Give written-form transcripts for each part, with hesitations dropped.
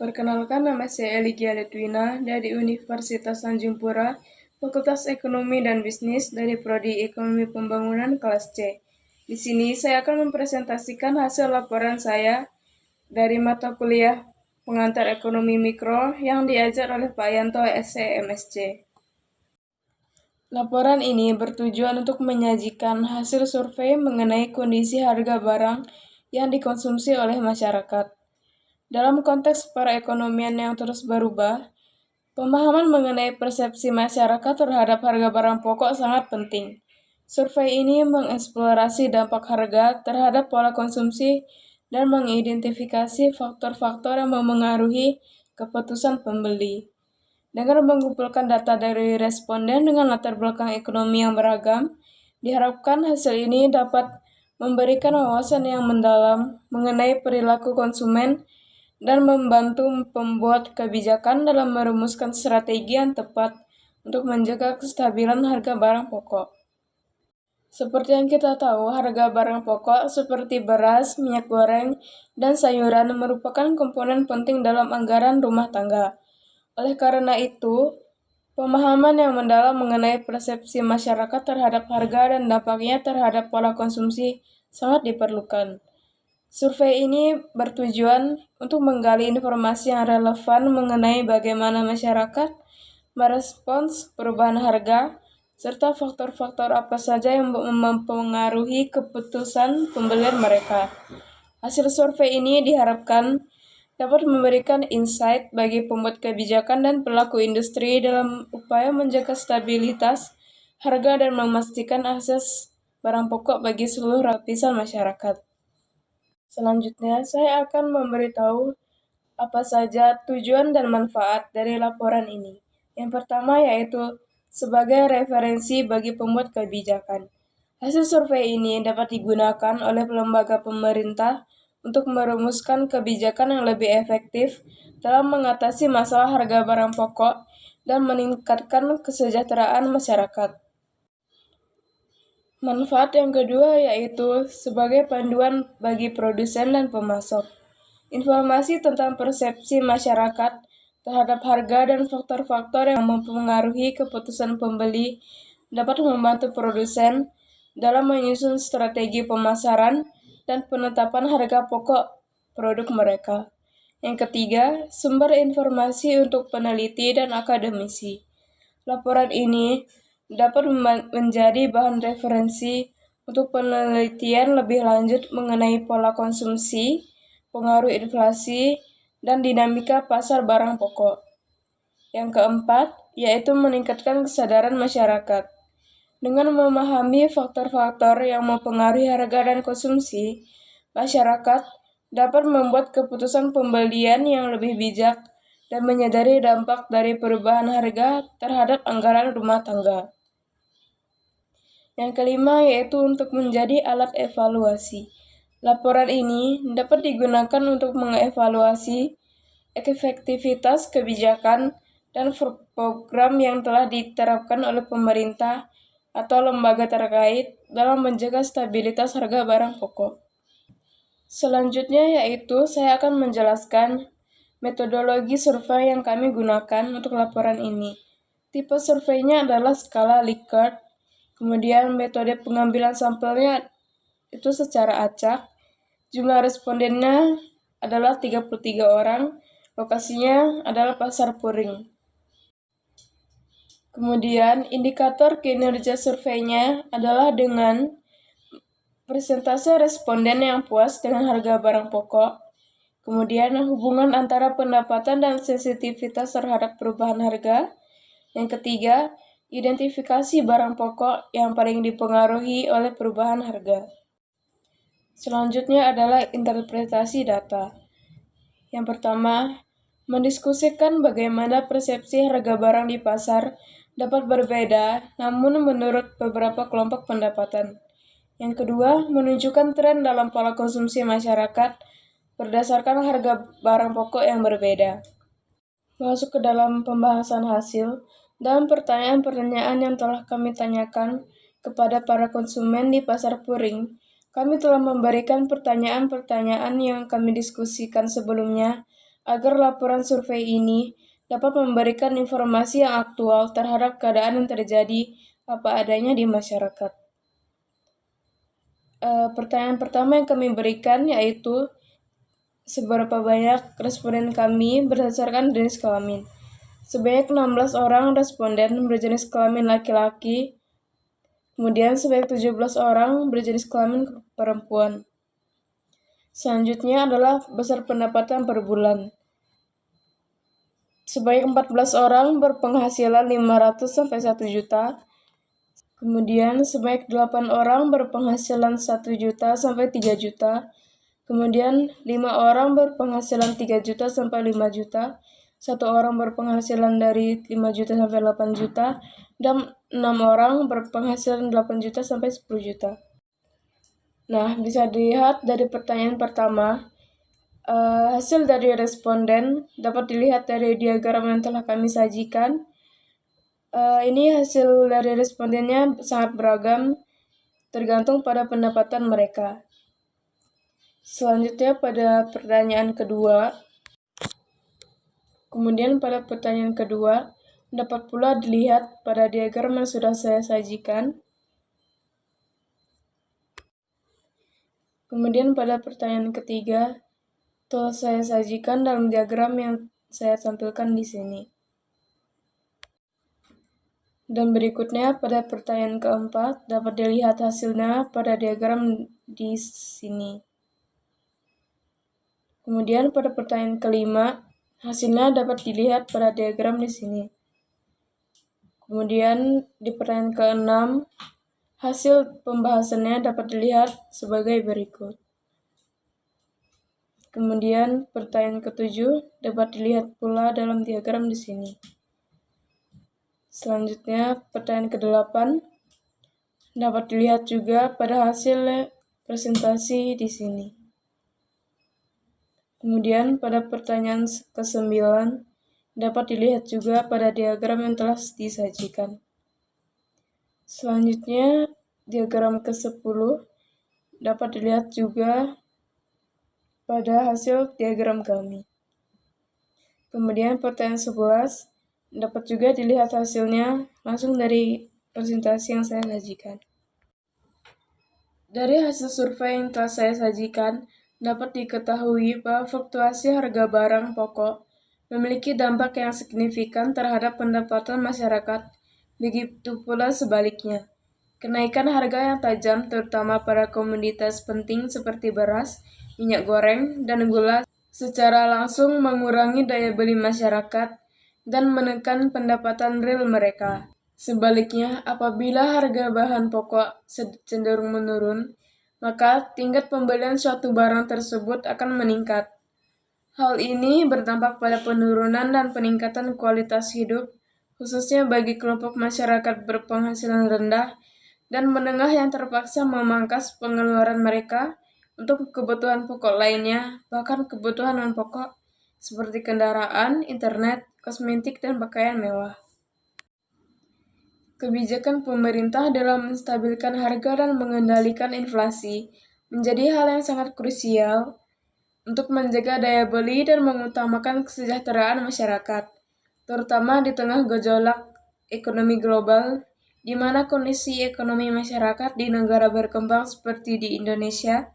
Perkenalkan, nama saya Eligia Letwina dari Universitas Tanjung Pura, Fakultas Ekonomi dan Bisnis dari Prodi Ekonomi Pembangunan kelas C. Di sini saya akan mempresentasikan hasil laporan saya dari mata kuliah Pengantar Ekonomi Mikro yang diajar oleh Pak Yanto SC MSc. Laporan ini bertujuan untuk menyajikan hasil survei mengenai kondisi harga barang yang dikonsumsi oleh masyarakat. Dalam konteks perekonomian yang terus berubah, pemahaman mengenai persepsi masyarakat terhadap harga barang pokok sangat penting. Survei ini mengeksplorasi dampak harga terhadap pola konsumsi dan mengidentifikasi faktor-faktor yang memengaruhi keputusan pembeli. Dengan mengumpulkan data dari responden dengan latar belakang ekonomi yang beragam, diharapkan hasil ini dapat memberikan wawasan yang mendalam mengenai perilaku konsumen dan membantu pembuat kebijakan dalam merumuskan strategi yang tepat untuk menjaga kestabilan harga barang pokok. Seperti yang kita tahu, harga barang pokok seperti beras, minyak goreng, dan sayuran merupakan komponen penting dalam anggaran rumah tangga. Oleh karena itu, pemahaman yang mendalam mengenai persepsi masyarakat terhadap harga dan dampaknya terhadap pola konsumsi sangat diperlukan. Survei ini bertujuan untuk menggali informasi yang relevan mengenai bagaimana masyarakat merespons perubahan harga, serta faktor-faktor apa saja yang mempengaruhi keputusan pembelian mereka. Hasil survei ini diharapkan dapat memberikan insight bagi pembuat kebijakan dan pelaku industri dalam upaya menjaga stabilitas harga dan memastikan akses barang pokok bagi seluruh lapisan masyarakat. Selanjutnya, saya akan memberitahu apa saja tujuan dan manfaat dari laporan ini. Yang pertama yaitu sebagai referensi bagi pembuat kebijakan. Hasil survei ini dapat digunakan oleh lembaga pemerintah untuk merumuskan kebijakan yang lebih efektif dalam mengatasi masalah harga barang pokok dan meningkatkan kesejahteraan masyarakat. Manfaat yang kedua yaitu sebagai panduan bagi produsen dan pemasok. Informasi tentang persepsi masyarakat terhadap harga dan faktor-faktor yang mempengaruhi keputusan pembeli dapat membantu produsen dalam menyusun strategi pemasaran dan penetapan harga pokok produk mereka. Yang ketiga, sumber informasi untuk peneliti dan akademisi. Laporan ini dapat menjadi bahan referensi untuk penelitian lebih lanjut mengenai pola konsumsi, pengaruh inflasi, dan dinamika pasar barang pokok. Yang keempat, yaitu meningkatkan kesadaran masyarakat. Dengan memahami faktor-faktor yang mempengaruhi harga dan konsumsi, masyarakat dapat membuat keputusan pembelian yang lebih bijak dan menyadari dampak dari perubahan harga terhadap anggaran rumah tangga. Yang kelima yaitu untuk menjadi alat evaluasi. Laporan ini dapat digunakan untuk mengevaluasi efektivitas kebijakan dan program yang telah diterapkan oleh pemerintah atau lembaga terkait dalam menjaga stabilitas harga barang pokok. Selanjutnya yaitu saya akan menjelaskan metodologi survei yang kami gunakan untuk laporan ini. Tipe surveinya adalah skala Likert, kemudian metode pengambilan sampelnya itu secara acak, jumlah respondennya adalah 33 orang, lokasinya adalah Pasar Puring. Kemudian indikator kinerja surveinya adalah dengan persentase responden yang puas dengan harga barang pokok, kemudian hubungan antara pendapatan dan sensitivitas terhadap perubahan harga. Yang ketiga, identifikasi barang pokok yang paling dipengaruhi oleh perubahan harga. Selanjutnya adalah interpretasi data. Yang pertama, mendiskusikan bagaimana persepsi harga barang di pasar dapat berbeda, namun menurut beberapa kelompok pendapatan. Yang kedua, menunjukkan tren dalam pola konsumsi masyarakat berdasarkan harga barang pokok yang berbeda. Masuk ke dalam pembahasan hasil, dalam pertanyaan-pertanyaan yang telah kami tanyakan kepada para konsumen di Pasar Puring, kami telah memberikan pertanyaan-pertanyaan yang kami diskusikan sebelumnya agar laporan survei ini dapat memberikan informasi yang aktual terhadap keadaan yang terjadi apa adanya di masyarakat. Pertanyaan pertama yang kami berikan yaitu seberapa banyak responden kami berdasarkan jenis kelamin. Sebanyak 16 orang responden berjenis kelamin laki-laki, kemudian sebanyak 17 orang berjenis kelamin perempuan. Selanjutnya adalah besar pendapatan per bulan. Sebanyak 14 orang berpenghasilan 500 sampai 1 juta. Kemudian sebanyak 8 orang berpenghasilan 1 juta sampai 3 juta. Kemudian 5 orang berpenghasilan 3 juta sampai 5 juta. 1 orang berpenghasilan dari 5 juta sampai 8 juta. Dan 6 orang berpenghasilan 8 juta sampai 10 juta. Nah, bisa dilihat dari pertanyaan pertama, hasil dari responden dapat dilihat dari diagram yang telah kami sajikan. Ini hasil dari respondennya sangat beragam, tergantung pada pendapatan mereka. Selanjutnya pada pertanyaan kedua. Kemudian pada pertanyaan kedua, dapat pula dilihat pada diagram yang sudah saya sajikan. Kemudian pada pertanyaan ketiga, telah saya sajikan dalam diagram yang saya tampilkan di sini. Dan berikutnya pada pertanyaan keempat dapat dilihat hasilnya pada diagram di sini. Kemudian pada pertanyaan kelima, hasilnya dapat dilihat pada diagram di sini. Kemudian di pertanyaan keenam, hasil pembahasannya dapat dilihat sebagai berikut. Kemudian pertanyaan ketujuh dapat dilihat pula dalam diagram di sini. Selanjutnya pertanyaan ke-8 dapat dilihat juga pada hasil presentasi di sini. Kemudian pada pertanyaan ke-9 dapat dilihat juga pada diagram yang telah disajikan. Selanjutnya diagram ke-10 dapat dilihat juga pada hasil diagram kami. Kemudian pertanyaan 11 dapat juga dilihat hasilnya langsung dari presentasi yang saya sajikan. Dari hasil survei yang telah saya sajikan, dapat diketahui bahwa fluktuasi harga barang pokok memiliki dampak yang signifikan terhadap pendapatan masyarakat. Begitu pula sebaliknya. Kenaikan harga yang tajam terutama pada komoditas penting seperti beras, minyak goreng, dan gula secara langsung mengurangi daya beli masyarakat dan menekan pendapatan real mereka. Sebaliknya, apabila harga bahan pokok cenderung menurun, maka tingkat pembelian suatu barang tersebut akan meningkat. Hal ini berdampak pada penurunan dan peningkatan kualitas hidup, khususnya bagi kelompok masyarakat berpenghasilan rendah dan menengah yang terpaksa memangkas pengeluaran mereka untuk kebutuhan pokok lainnya, bahkan kebutuhan non-pokok seperti kendaraan, internet, kosmetik, dan pakaian mewah. Kebijakan pemerintah dalam menstabilkan harga dan mengendalikan inflasi menjadi hal yang sangat krusial untuk menjaga daya beli dan mengutamakan kesejahteraan masyarakat, terutama di tengah gejolak ekonomi global, di mana kondisi ekonomi masyarakat di negara berkembang seperti di Indonesia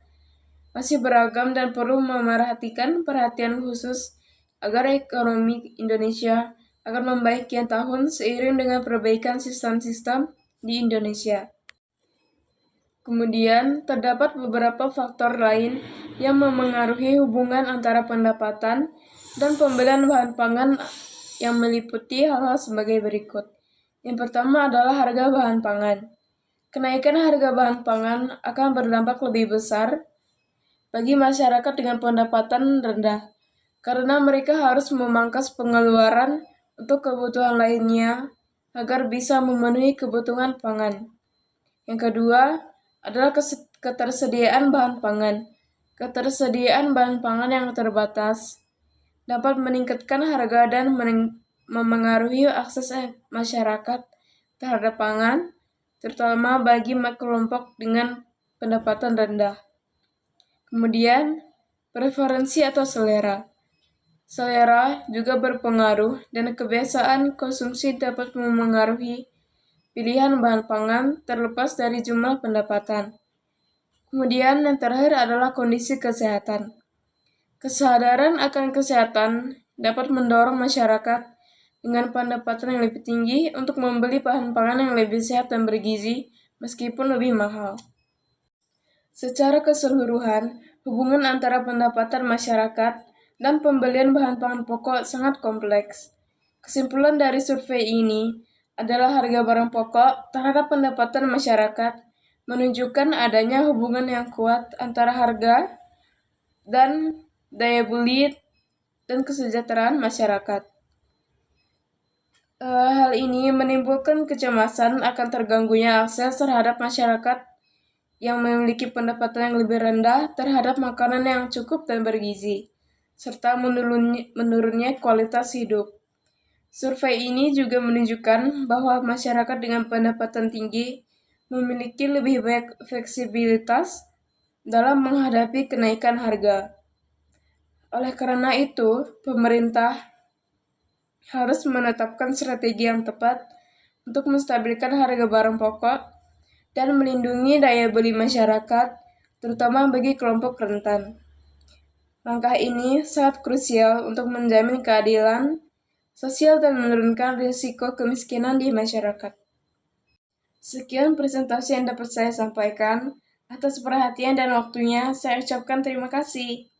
masih beragam dan perlu memerhatikan perhatian khusus agar ekonomi Indonesia akan membaik kian tahun seiring dengan perbaikan sistem-sistem di Indonesia. Kemudian, terdapat beberapa faktor lain yang memengaruhi hubungan antara pendapatan dan pembelian bahan pangan yang meliputi hal-hal sebagai berikut. Yang pertama adalah harga bahan pangan. Kenaikan harga bahan pangan akan berdampak lebih besar bagi masyarakat dengan pendapatan rendah, karena mereka harus memangkas pengeluaran untuk kebutuhan lainnya agar bisa memenuhi kebutuhan pangan. Yang kedua adalah ketersediaan bahan pangan. Ketersediaan bahan pangan yang terbatas dapat meningkatkan harga dan memengaruhi akses masyarakat terhadap pangan, terutama bagi kelompok dengan pendapatan rendah. Kemudian, preferensi atau selera. Selera juga berpengaruh dan kebiasaan konsumsi dapat memengaruhi pilihan bahan pangan terlepas dari jumlah pendapatan. Kemudian yang terakhir adalah kondisi kesehatan. Kesadaran akan kesehatan dapat mendorong masyarakat dengan pendapatan yang lebih tinggi untuk membeli bahan pangan yang lebih sehat dan bergizi meskipun lebih mahal. Secara keseluruhan, hubungan antara pendapatan masyarakat dan pembelian bahan pangan pokok sangat kompleks. Kesimpulan dari survei ini adalah harga barang pokok terhadap pendapatan masyarakat menunjukkan adanya hubungan yang kuat antara harga dan daya beli dan kesejahteraan masyarakat. Hal ini menimbulkan kecemasan akan terganggunya akses terhadap masyarakat yang memiliki pendapatan yang lebih rendah terhadap makanan yang cukup dan bergizi, serta menurunnya kualitas hidup. Survei ini juga menunjukkan bahwa masyarakat dengan pendapatan tinggi memiliki lebih banyak fleksibilitas dalam menghadapi kenaikan harga. Oleh karena itu, pemerintah harus menetapkan strategi yang tepat untuk menstabilkan harga barang pokok dan melindungi daya beli masyarakat, terutama bagi kelompok rentan. Langkah ini sangat krusial untuk menjamin keadilan sosial dan menurunkan risiko kemiskinan di masyarakat. Sekian presentasi yang dapat saya sampaikan. Atas perhatian dan waktunya, saya ucapkan terima kasih.